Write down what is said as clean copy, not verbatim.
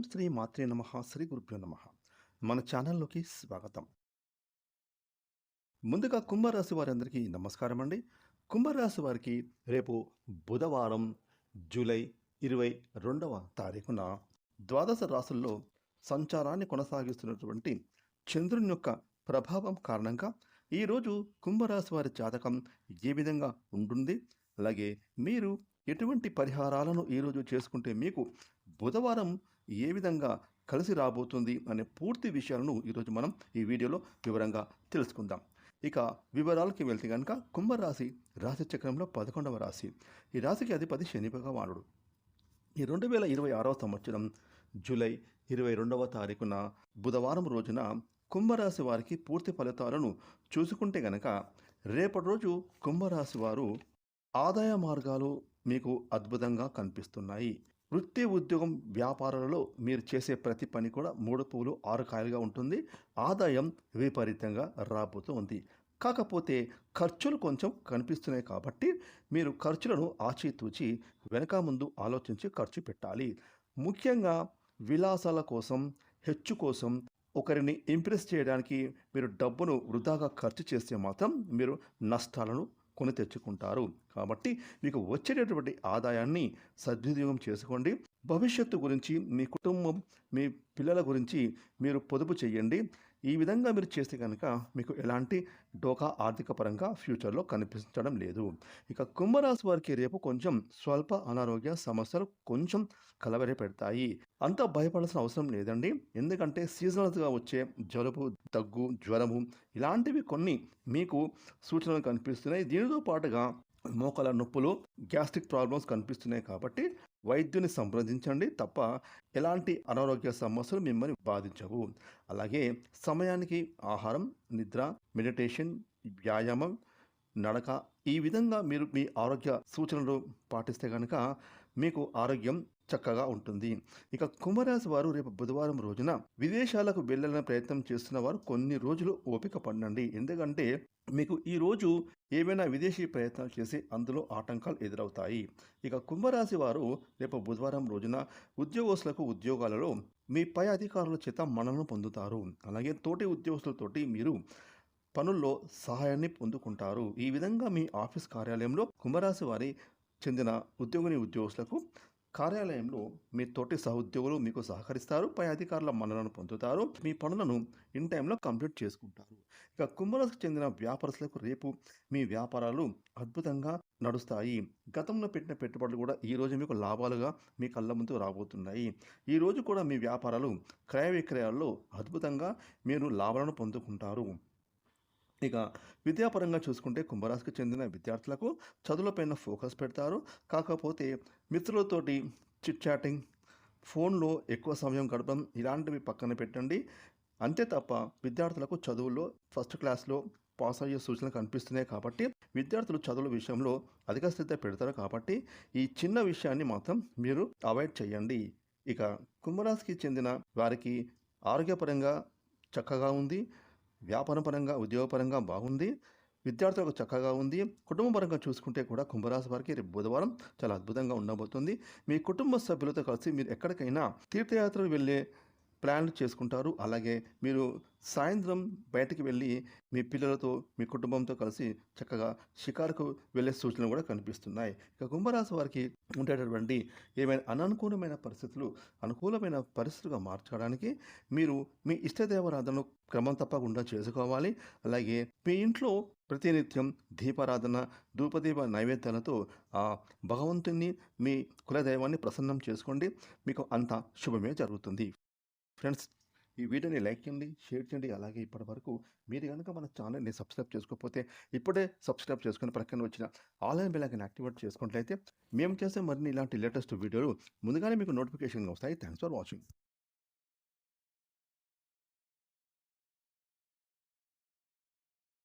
శ్రీ మాత్రే నమః. శ్రీ గురుభ్యో నమః. మన ఛానల్‌లోకి స్వాగతం. ముందుగా కుంభరాశి వారందరికీ నమస్కారం అండి. కుంభరాశి వారికి రేపు బుధవారం జూలై 22వ తారీఖున ద్వాదశ రాశుల్లో సంచారాన్ని కొనసాగిస్తున్నటువంటి చంద్రుని యొక్క ప్రభావం కారణంగా ఈరోజు కుంభరాశి వారి జాతకం ఏ విధంగా ఉంటుంది, అలాగే మీరు ఎటువంటి పరిహారాలను ఈరోజు చేసుకుంటే మీకు బుధవారం ఏ విధంగా కలిసి రాబోతుంది అనే పూర్తి విషయాలను ఈరోజు మనం ఈ వీడియోలో వివరంగా తెలుసుకుందాం. ఇక వివరాలకి వెళ్తే కనుక కుంభరాశి రాశి చక్రంలో 11వ రాశి. ఈ రాశికి అధిపతి శని భగవానుడు. ఈ 2026వ సంవత్సరం జూలై 22వ తారీఖున బుధవారం రోజున కుంభరాశి వారికి పూర్తి ఫలితాలను చూసుకుంటే గనక రేపటి రోజు కుంభరాశి వారు ఆదాయ మార్గాలు మీకు అద్భుతంగా కనిపిస్తున్నాయి. వృత్తి, ఉద్యోగం, వ్యాపారాలలో మీరు చేసే ప్రతి పని కూడా 3 పూలు 6 కాయలుగా ఉంటుంది. ఆదాయం విపరీతంగా రాబోతూ ఉంది. కాకపోతే ఖర్చులు కొంచెం కనిపిస్తున్నాయి కాబట్టి మీరు ఖర్చులను ఆచితూచి వెనక ముందు ఆలోచించి ఖర్చు పెట్టాలి. ముఖ్యంగా విలాసాల కోసం, హెచ్చు కోసం, ఒకరిని ఇంప్రెస్ చేయడానికి మీరు డబ్బును వృధాగా ఖర్చు చేస్తే మాత్రం మీరు నష్టాలను కొని తెచ్చుకుంటారు. కాబట్టి మీకు వచ్చేటటువంటి ఆదాయాన్ని సద్వినియోగం చేసుకోండి. భవిష్యత్తు గురించి, మీ కుటుంబం, మీ పిల్లల గురించి మీరు పొదుపు చేయండి. ఈ విధంగా మీరు చేస్తే కనుక మీకు ఎలాంటి డోకా ఆర్థిక పరంగా ఫ్యూచర్లో కనిపించడం లేదు. ఇక కుంభరాశి వారికి రేపు కొంచెం స్వల్ప అనారోగ్య సమస్యలు కొంచెం కలవరి పెడతాయి. అంత భయపడాల్సిన అవసరం లేదండి. ఎందుకంటే సీజనల్స్గా వచ్చే జలుబు, దగ్గు, జ్వరము ఇలాంటివి కొన్ని మీకు సూచనలు కనిపిస్తున్నాయి. దీనితో పాటుగా మోకాల నొప్పులు, గ్యాస్ట్రిక్ ప్రాబ్లమ్స్ కనిపిస్తున్నాయి కాబట్టి వైద్యుని సంప్రదించండి తప్ప ఎలాంటి అనారోగ్య సమస్యలు మిమ్మల్ని బాధించవు. అలాగే సమయానికి ఆహారం, నిద్ర, మెడిటేషన్, వ్యాయామం, నడక ఈ విధంగా మీరు మీ ఆరోగ్య సూచనలు పాటిస్తే కనుక మీకు ఆరోగ్యం చక్కగా ఉంటుంది. ఇక కుంభరాశి వారు రేపు బుధవారం రోజున విదేశాలకు వెళ్ళాలని ప్రయత్నం చేస్తున్న వారు కొన్ని రోజులు ఓపిక పడండి. ఎందుకంటే మీకు ఈరోజు ఏవైనా విదేశీ ప్రయత్నాలు చేసి అందులో ఆటంకాలు ఎదురవుతాయి. ఇక కుంభరాశి వారు రేపు బుధవారం రోజున ఉద్యోగస్తులకు ఉద్యోగాలలో మీ పై అధికారుల చేత మన్ననలు పొందుతారు. అలాగే తోటి ఉద్యోగస్తులతోటి మీరు పనుల్లో సహాయాన్ని పొందుకుంటారు. ఈ విధంగా మీ ఆఫీస్ కార్యాలయంలో కుంభరాశి వారి చెందిన ఉద్యోగస్తులకు కార్యాలయంలో మీ తోటి సహోద్యోగులు మీకు సహకరిస్తారు. పై అధికారుల మన్ననను పొందుతారు. మీ పనులను ఇన్ టైంలో కంప్లీట్ చేసుకుంటారు. ఇక కుంభరాశికి చెందిన వ్యాపారస్తులకు రేపు మీ వ్యాపారాలు అద్భుతంగా నడుస్తాయి. గతంలో పెట్టిన పెట్టుబడులు కూడా ఈరోజు మీకు లాభాలుగా మీ కళ్ళ ముందు రాబోతున్నాయి. ఈరోజు కూడా మీ వ్యాపారాలు క్రయ విక్రయాల్లో అద్భుతంగా మీరు లాభాలను పొందుకుంటారు. ఇక విద్యాపరంగా చూసుకుంటే కుంభరాశికి చెందిన విద్యార్థులకు చదువులపైన ఫోకస్ పెడతారు. కాకపోతే మిత్రులతోటి చిట్ చాటింగ్, ఫోన్లో ఎక్కువ సమయం గడపడం ఇలాంటివి పక్కన పెట్టండి. అంతే తప్ప విద్యార్థులకు చదువుల్లో ఫస్ట్ క్లాస్లో పాస్ అయ్యే సూచనలు కనిపిస్తున్నాయి కాబట్టి విద్యార్థులు చదువుల విషయంలో అధిక శ్రద్ధ పెడతారు కాబట్టి ఈ చిన్న విషయాన్ని మాత్రం మీరు అవాయిడ్ చేయండి. ఇక కుంభరాశికి చెందిన వారికి ఆరోగ్యపరంగా చక్కగా ఉంది. వ్యాపారపరంగా, ఉద్యోగపరంగా బాగుంది. విద్యార్థులకు చక్కగా ఉంది. కుటుంబపరంగా చూసుకుంటే కూడా కుంభరాశి వారికి రేపు బుధవారం చాలా అద్భుతంగా ఉండబోతుంది. మీ కుటుంబ సభ్యులతో కలిసి మీరు ఎక్కడికైనా తీర్థయాత్రలు వెళ్ళే ప్లాన్లు చేసుకుంటారు. అలాగే మీరు సాయంత్రం బయటికి వెళ్ళి మీ పిల్లలతో, మీ కుటుంబంతో కలిసి చక్కగా షికారుకు వెళ్ళే సూచనలు కూడా కనిపిస్తున్నాయి. ఇక కుంభరాశి వారికి ఉండేటటువంటి ఏమైనా అననుకూలమైన పరిస్థితులు అనుకూలమైన పరిస్థితులుగా మార్చడానికి మీరు మీ ఇష్టదేవరాధనను క్రమం తప్పకుండా చేసుకోవాలి. అలాగే మీ ఇంట్లో ప్రతినిత్యం దీపారాధన, ధూపదీప నైవేద్యాలతో ఆ భగవంతుని, మీ కులదైవాన్ని ప్రసన్నం చేసుకోండి. మీకు అంత శుభమే జరుగుతుంది. ఫ్రెండ్స్, ఈ వీడియోని లైక్ చేయండి, షేర్ చేయండి. అలాగే ఇప్పటి వరకు మీరు కనుక మన ఛానల్ని సబ్స్క్రైబ్ చేసుకోకపోతే ఇప్పుడే సబ్స్క్రైబ్ చేసుకుని ప్రక్కన వచ్చిన ఆన్లైన్ బెల్ ఐకాన్ యాక్టివేట్ చేసుకున్నట్లయితే మేము చేసే మరిన్ని ఇలాంటి లేటెస్ట్ వీడియోలు ముందుగానే మీకు నోటిఫికేషన్గా వస్తాయి. Thanks for watching.